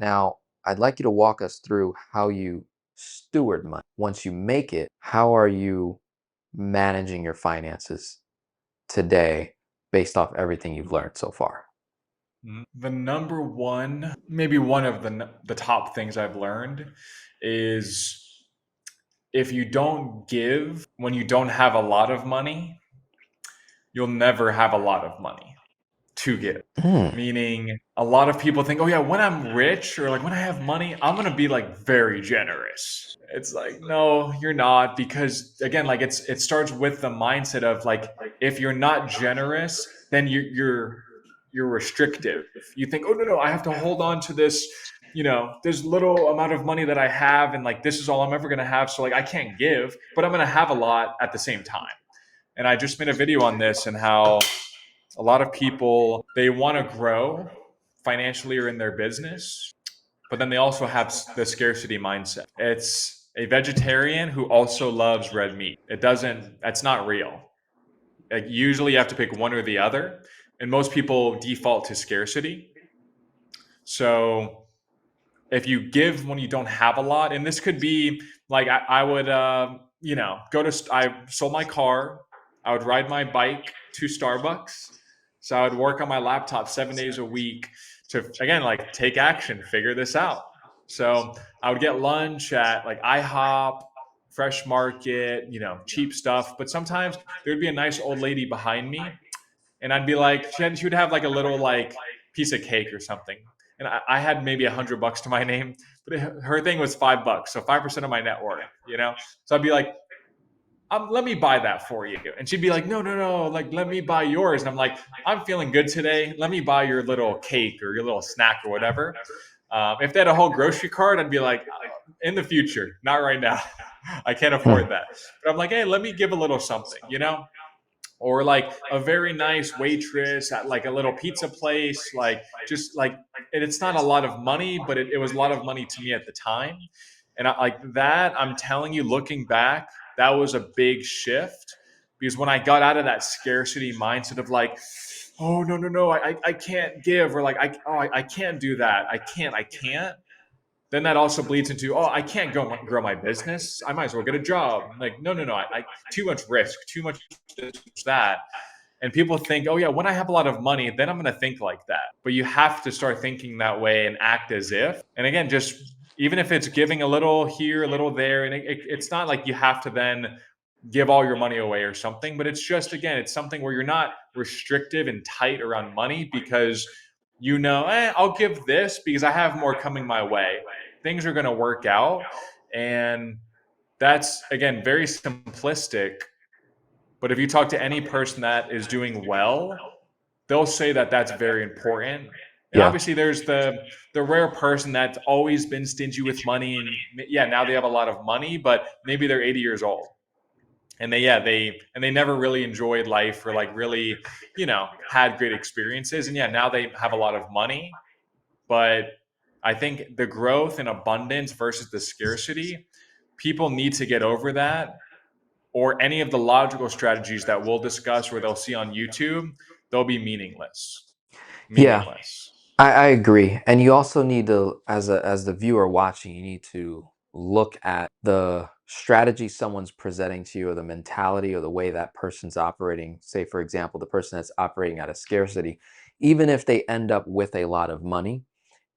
Now, I'd like you to walk us through how you steward money. Once you make it, how are you managing your finances today based off everything you've learned so far? The number one, maybe one of the top things I've learned is if you don't give when you don't have a lot of money, you'll never have a lot of money to give. Mm, Meaning, a lot of people think, oh, yeah, when I'm rich or like when I have money, I'm going to be like very generous. It's like, no, you're not. Because again, like it starts with the mindset of like, if you're not generous, then you're restrictive. You think, oh, no, I have to hold on to this, this little amount of money that I have. And like, this is all I'm ever going to have. So like, I can't give, but I'm going to have a lot at the same time. And I just made a video on this and how a lot of people they want to grow financially or in their business, but then they also have the scarcity mindset. It's a vegetarian who also loves red meat. That's not real. Like usually you have to pick one or the other, and most people default to scarcity. So if you give when you don't have a lot, and this could be like I would I sold my car, I would ride my bike to Starbucks, so I would work on my laptop 7 days a week to again like take action, figure this out. So I would get lunch at like IHOP, Fresh Market, cheap stuff. But sometimes there would be a nice old lady behind me, and I'd be like, she would have like a little like piece of cake or something, and I had maybe $100 to my name, but her thing was $5, so 5% of my net worth. So I'd be like, let me buy that for you, and she'd be like, no, no, no, like let me buy yours, and I'm like, I'm feeling good today. Let me buy your little cake or your little snack or whatever. If they had a whole grocery cart, I'd be like, in the future, not right now. I can't afford hmm. that. But I'm like, hey, let me give a little something. Or like a very nice waitress at like a little pizza place, like just like, and it's not a lot of money, but it was a lot of money to me at the time. And like that, I'm telling you, looking back, that was a big shift because when I got out of that scarcity mindset of like, oh no, no, no, I can't give, or like I can't do that, I can't, then that also bleeds into, oh, I can't go grow my business, I might as well get a job. Like, no, no, no, I too much risk, too much this, that. And people think, oh yeah, when I have a lot of money, then I'm going to think like that. But you have to start thinking that way and act as if. And again, just even if it's giving a little here, a little there, and it's not like you have to then give all your money away or something, but it's just, again, it's something where you're not restrictive and tight around money because I'll give this because I have more coming my way. Things are going to work out. And that's, again, very simplistic. But if you talk to any person that is doing well, they'll say that that's very important. And Yeah. obviously, there's the rare person that's always been stingy with money, and yeah, now they have a lot of money, but maybe they're 80 years old, and they never really enjoyed life or like really had great experiences, and yeah, now they have a lot of money, but I think the growth and abundance versus the scarcity, people need to get over that, or any of the logical strategies that we'll discuss or they'll see on YouTube, they'll be meaningless. Yeah, Meaningless. I agree. And you also need to, as the viewer watching, you need to look at the strategy someone's presenting to you or the mentality or the way that person's operating. Say, for example, the person that's operating out of scarcity, even if they end up with a lot of money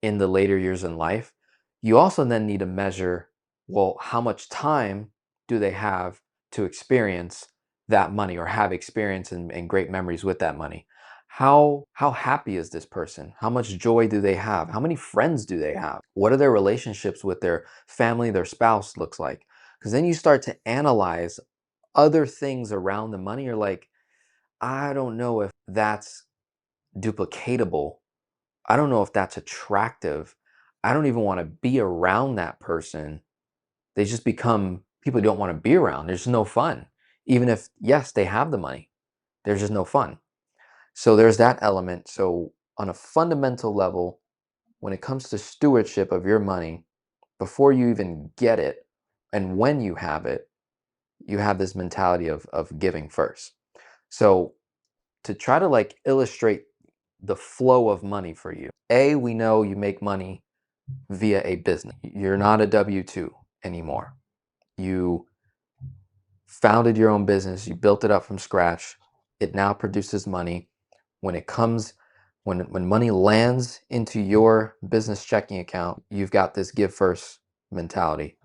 in the later years in life, you also then need to measure, well, how much time do they have to experience that money or have experience and great memories with that money? How happy is this person? How much joy do they have? How many friends do they have? What are their relationships with their family, their spouse looks like? Because then you start to analyze other things around the money. You're like, I don't know if that's duplicatable. I don't know if that's attractive. I don't even want to be around that person. They just become people you don't want to be around. There's no fun. Even if, yes, they have the money, there's just no fun. So there's that element. So on a fundamental level, when it comes to stewardship of your money, before you even get it and when you have it, you have this mentality of giving first. So to try to like illustrate the flow of money for you, A, we know you make money via a business. You're not a W-2 anymore. You founded your own business, you built it up from scratch. It now produces money. When it comes, when money lands into your business checking account, you've got this give first mentality.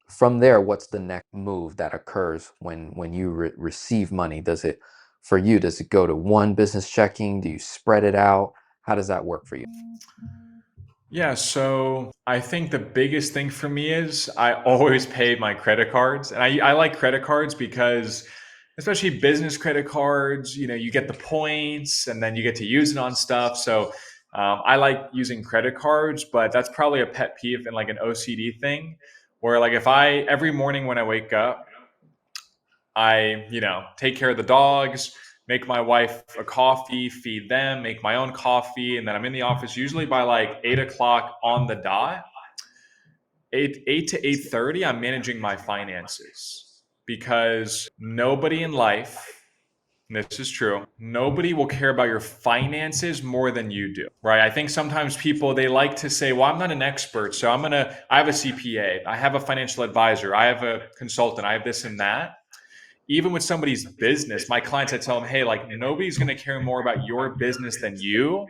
From there, what's the next move that occurs when you receive money? Does it, for you, does it go to one business checking? Do you spread it out? How does that work for you? Yeah, so I think the biggest thing for me is I always pay my credit cards. And I like credit cards because, especially business credit cards, you get the points and then you get to use it on stuff. So I like using credit cards, but that's probably a pet peeve and like an OCD thing where, like, if every morning when I wake up, I take care of the dogs, make my wife a coffee, feed them, make my own coffee, and then I'm in the office usually by like 8 o'clock on the dot. Eight to 8:30, I'm managing my finances because nobody in life, and this is true, nobody will care about your finances more than you do, right? I think sometimes people, they like to say, well, I'm not an expert, so I have a CPA, I have a financial advisor, I have a consultant, I have this and that. Even with somebody's business, my clients, I tell them, hey, like, nobody's going to care more about your business than you.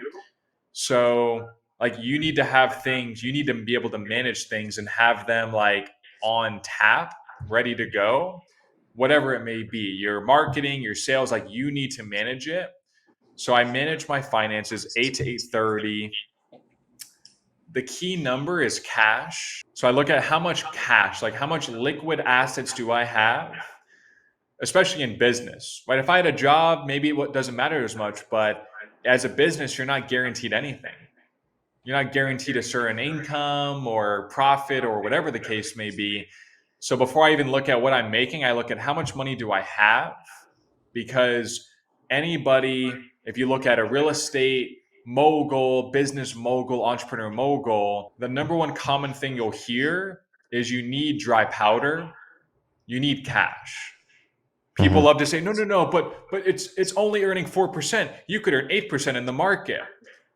So, like, you need to have things, you need to be able to manage things and have them like on tap, ready to go, whatever it may be. Your marketing, your sales, like, you need to manage it. So I manage my finances 8 to 8:30. The key number is cash. So I look at how much cash, like how much liquid assets do I have, especially in business, right? If I had a job, maybe it doesn't matter as much, but as a business, you're not guaranteed anything. You're not guaranteed a certain income or profit or whatever the case may be. So before I even look at what I'm making, I look at how much money do I have? Because anybody, if you look at a real estate mogul, business mogul, entrepreneur mogul, the number one common thing you'll hear is you need dry powder, you need cash. People Hmm. love to say, no, no, no, but it's only earning 4%. You could earn 8% in the market.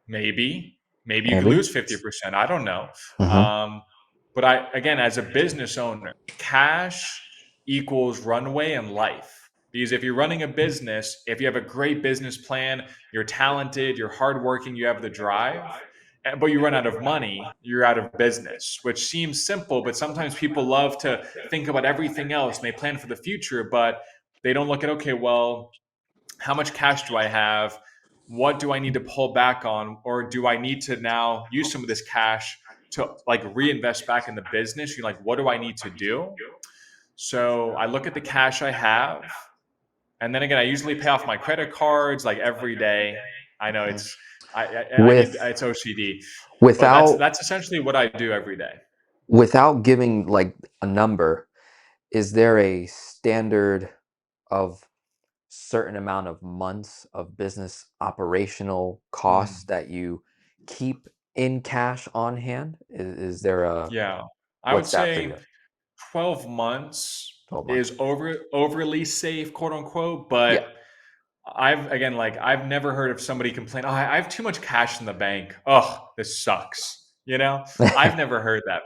Maybe, maybe you could Maybe. lose 50%. I don't know. Hmm. Um, but I, again, as a business owner, cash equals runway in life. Because if you're running a business, if you have a great business plan, you're talented, you're hardworking, you have the drive, but you run out of money, you're out of business, which seems simple, but sometimes people love to think about everything else and they plan for the future, but they don't look at, okay, well, how much cash do I have? What do I need to pull back on? Or do I need to now use some of this cash to like reinvest back in the business? You're like, what do I need to do? So I look at the cash I have. And then again, I usually pay off my credit cards like every day. I know Hmm. I need, With it's OCD, but that's without that's essentially what I do every day. without giving like a number, is there a standard of certain amount of months of business operational costs Mm, that you keep in cash on hand? Is there a, yeah, I would what's that for say you? 12 months 12 months. is overly safe, quote unquote. Yeah. But I've never heard of somebody complain, oh, I have too much cash in the bank. Oh, this sucks. I've never heard that.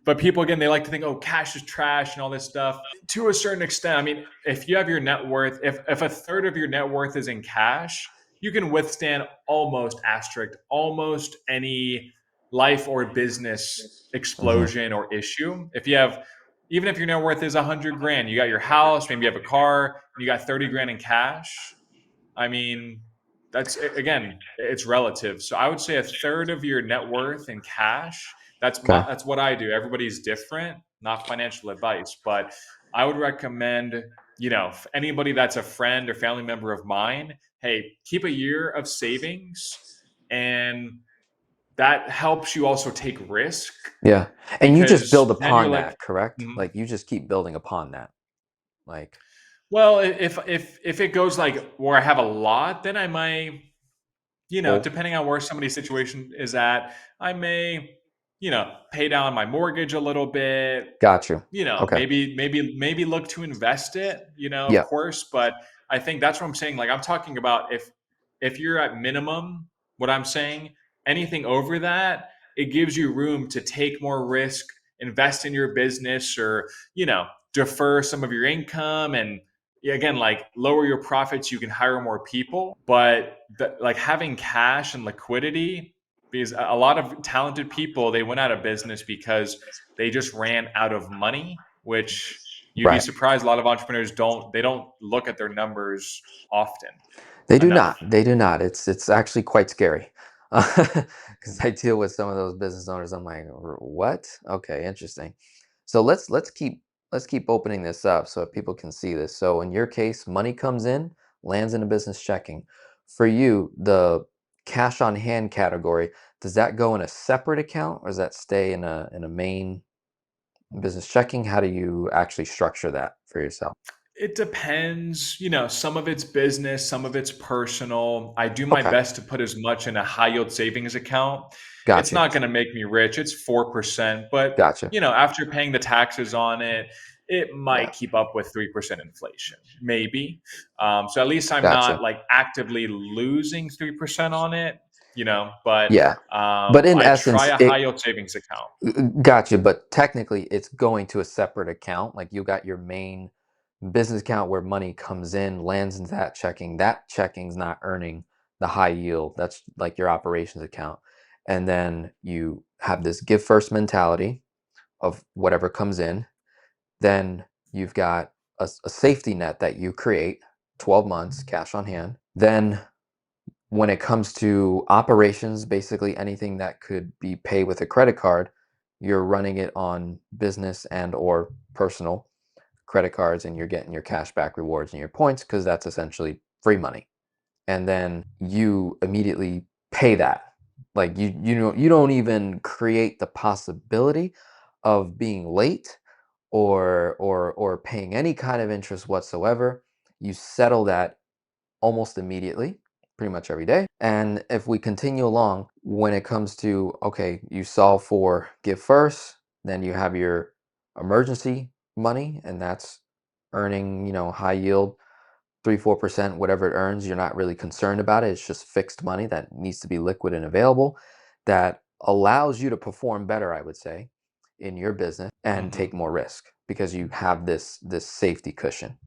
But people, again, they like to think, oh, cash is trash and all this stuff. To a certain extent, I mean, if you have your net worth, if a third of your net worth is in cash, you can withstand almost any life or business Hmm. explosion or issue. If you have, even if your net worth is 100 grand, you got your house, maybe you have a car, and you got 30 grand in cash. I mean, that's, again, it's relative. So I would say a third of your net worth in cash. Okay. That's what I do. Everybody's different, not financial advice, but I would recommend, anybody that's a friend or family member of mine, hey, keep a year of savings, and that helps you also take risk Yeah. And you just build because then you're upon like, that, correct? mhm. Like you just keep building upon that. Like, Well, if it goes like where I have a lot, then I might, oh, depending on where somebody's situation is at, I may, pay down my mortgage a little bit, got you. Okay. maybe look to invest it, of Yeah. course. But I think that's what I'm saying. Like, I'm talking about if you're at minimum, what I'm saying, anything over that, it gives you room to take more risk, invest in your business, or, you know, defer some of your income and, yeah, again, like lower your profits. You can hire more people, but like having cash and liquidity, because a lot of talented people, they went out of business because they just ran out of money, which you'd be Right. surprised a lot of entrepreneurs don't look at their numbers often They do not. enough. They do not. It's actually quite scary. Because I deal with some of those business owners. I'm like, What? Okay, interesting." So let's keep opening this up so that people can see this. So in your case, money comes in, lands in a business checking. For you, the cash on hand category, does that go in a separate account or does that stay in a main business checking? How do you actually structure that for yourself? It depends. You know, some of it's business, some of it's personal. I do my Okay, best to put as much in a high yield savings account. It's gotcha, not going to make me rich. It's 4%, but gotcha. you know, after paying the taxes on it, it Yeah, might keep up with 3% inflation, maybe. So at least I'm gotcha. not like actively losing 3% on it, you know, but Yeah. But in I try essence, a high it yield savings account. gotcha. But technically, it's going to a separate account. Like you got your main business account where money comes in, lands into that checking. That checking's not earning the high yield. That's like your operations account. And then you have this give first mentality of whatever comes in. Then you've got a safety net that you create, 12 months, cash on hand. Then when it comes to operations, basically anything that could be paid with a credit card, you're running it on business and or personal credit cards and you're getting your cash back rewards and your points because that's essentially free money. And then you immediately pay that. Like you don't even create the possibility of being late or paying any kind of interest whatsoever. You settle that almost immediately, pretty much every day. And if we continue along, when it comes to, okay, you solve for give first, then you have your emergency money, and that's earning, high yield, 3, 4%, whatever it earns. You're not really concerned about it. It's just fixed money that needs to be liquid and available that allows you to perform better, I would say, in your business and Hmm. take more risk because you have this safety cushion.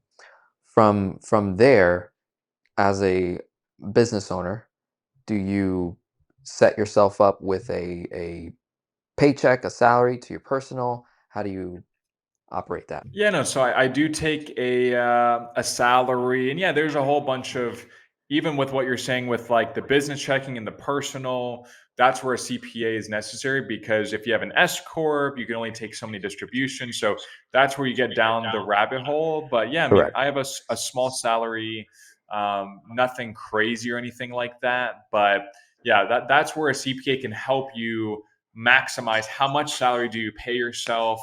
From there, as a business owner, do you set yourself up with a paycheck, a salary to your personal? How do you operate that? Yeah, no. So I do take a salary, and yeah, there's a whole bunch of, even with what you're saying with like the business checking and the personal. That's where a CPA is necessary because if you have an S corp, you can only take so many distributions. So that's where you get down the rabbit hole. But yeah, I mean, Correct. I have a small salary, nothing crazy or anything like that. But yeah, that's where a CPA can help you maximize how much salary do you pay yourself,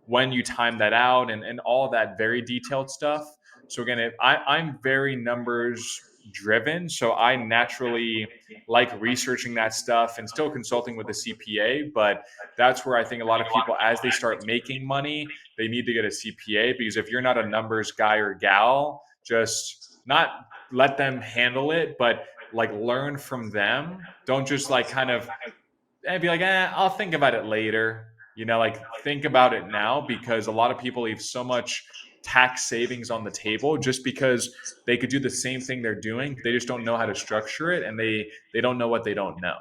when you time that out, and all that very detailed stuff. So again, I'm very numbers driven, so I naturally like researching that stuff and still consulting with a CPA. But that's where I think a lot of people, as they start making money, they need to get a CPA, because if you're not a numbers guy or gal, just not let them handle it, but like learn from them. Don't just like kind of and be like, I'll think about it later. You know, like think about it now, because a lot of people leave so much tax savings on the table just because they could do the same thing they're doing. They just don't know how to structure it, and they don't know what they don't know.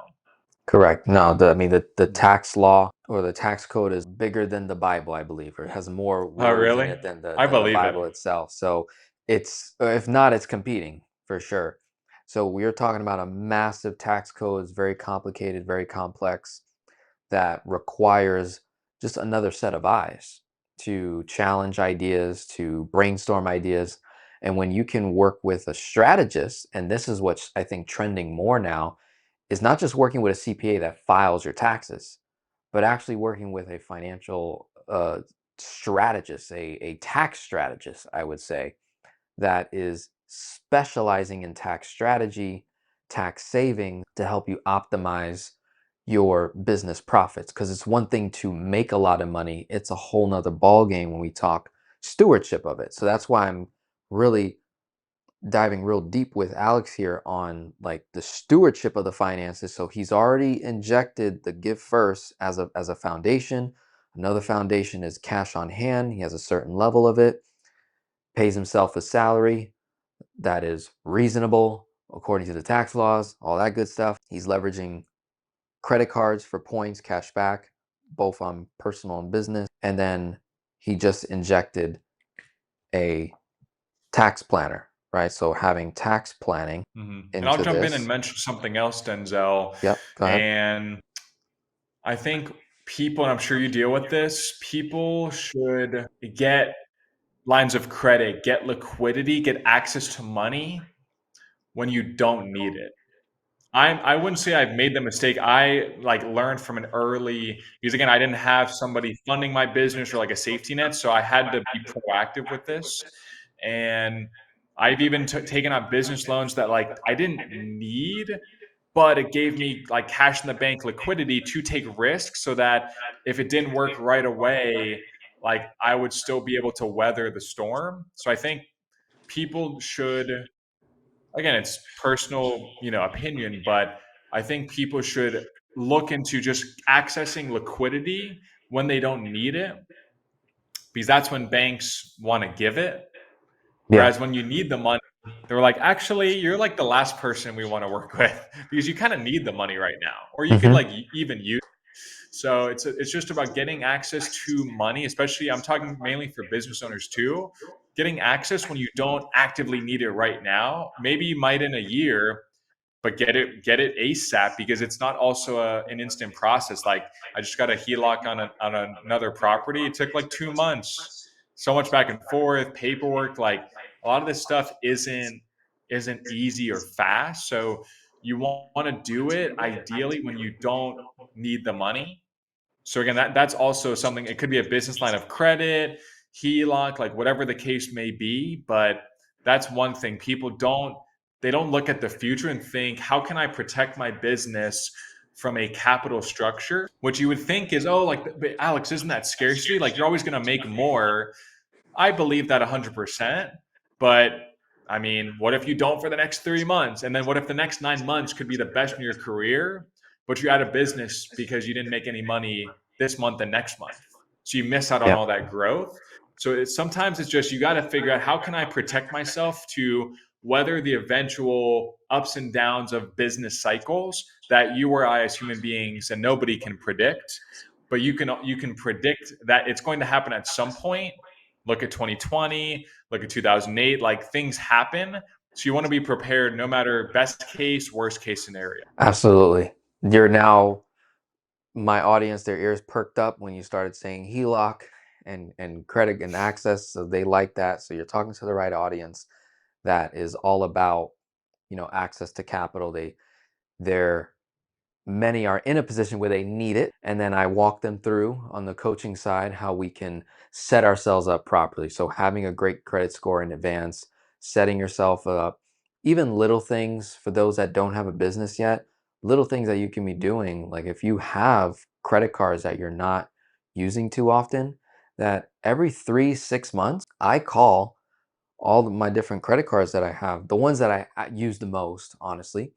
Correct. No, I mean the tax law or the tax code is bigger than the Bible, I believe, or it has more Oh, words in really? it than the I than the believe it. Bible itself. So it's if not, it's competing for sure. So we're talking about a massive tax code, it's very complicated, very complex, that requires just another set of eyes to challenge ideas, to brainstorm ideas. And when you can work with a strategist, and this is what's I think trending more now, is not just working with a CPA that files your taxes, but actually working with a financial strategist, a tax strategist, I would say, that is specializing in tax strategy, tax saving to help you optimize your business profits. Because it's one thing to make a lot of money, it's a whole nother ball game when we talk stewardship of it. So that's why I'm really diving real deep with Alex here on like the stewardship of the finances. So he's already injected the give first as a foundation. Another foundation is cash on hand. He has a certain level of it, pays himself a salary that is reasonable according to the tax laws, all that good stuff. He's leveraging credit cards for points, cash back, both on personal and business. And then he just injected a tax planner, right? So having tax planning And I'll into jump in and this. mention something else, Denzel. Yep, go ahead. And I think people, and I'm sure you deal with this, people should get lines of credit, get liquidity, get access to money when you don't need it. I wouldn't say I've made the mistake. I like learned from an early because again, I didn't have somebody funding my business or like a safety net, so I had to be proactive with this. And I've even taken out business loans that like I didn't need, but it gave me like cash in the bank liquidity to take risks so that if it didn't work right away, like I would still be able to weather the storm. So I think people should, again, it's personal, opinion, but I think people should look into just accessing liquidity when they don't need it, because that's when banks want to give it. Yeah. Whereas when you need the money, they're like, actually, you're like the last person we want to work with because you kind of need the money right now, or you could Hmm. like even use. So it's just about getting access to money, especially I'm talking mainly for business owners too. Getting access when you don't actively need it right now. Maybe you might in a year, but get it ASAP because it's not also an instant process. Like I just got a HELOC on another property. It took like 2 months. So much back and forth, paperwork. Like a lot of this stuff isn't easy or fast. So you want to do it ideally when you don't need the money. So again, that's also something. It could be a business line of credit, HELOC, like whatever the case may be. But that's one thing. People don't look at the future and think, how can I protect my business from a capital structure? Which you would think is, oh, like, but Alex, isn't that scarcity? Like you're always going to make more. I believe that 100%. But I mean, what if you don't for the next 3 months? And then what if the next 9 months could be the best in your career, but you're out of business because you didn't make any money this month and next month? So you miss out on Yeah. all that growth. So sometimes it's just you got to figure out how can I protect myself to weather the eventual ups and downs of business cycles that you or I as human beings and nobody can predict. But you can predict that it's going to happen at some point. Look at 2020, look at 2008, like things happen. So you want to be prepared no matter best case, worst case scenario. Absolutely. You're now my audience, their ears perked up when you started saying HELOC and credit and access. So they like that. So you're talking to the right audience that is all about, access to capital. They're many are in a position where they need it, and then I walk them through on the coaching side how we can set ourselves up properly. So having a great credit score in advance, setting yourself up, even little things for those that don't have a business yet, little things that you can be doing, like if you have credit cards that you're not using too often, that every 3 6 months I call all of my different credit cards that I have, the ones that I use the most, honestly,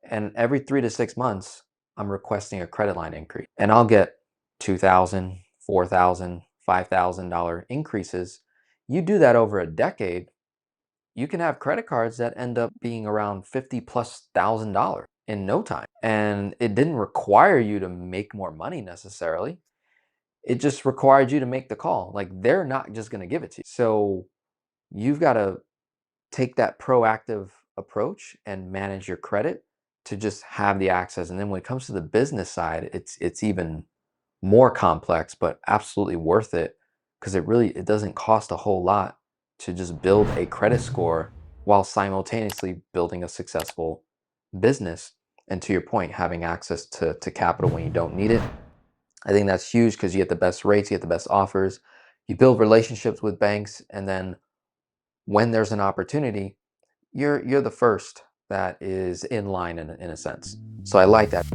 and every 3 to 6 months, I'm requesting a credit line increase. And I'll get 2,000, 4,000, $5,000 increases. You do that over a decade, you can have credit cards that end up being around 50 plus $1,000 in no time. And it didn't require you to make more money necessarily. It just required you to make the call. Like they're not just going to give it to you. So you've got to take that proactive approach and manage your credit to just have the access. And then when it comes to the business side, it's even more complex, but absolutely worth it because it doesn't cost a whole lot to just build a credit score while simultaneously building a successful business. And to your point, having access to capital when you don't need it. I think that's huge because you get the best rates, you get the best offers, you build relationships with banks, and then when there's an opportunity, you're the first that is in line in a sense. So I like that.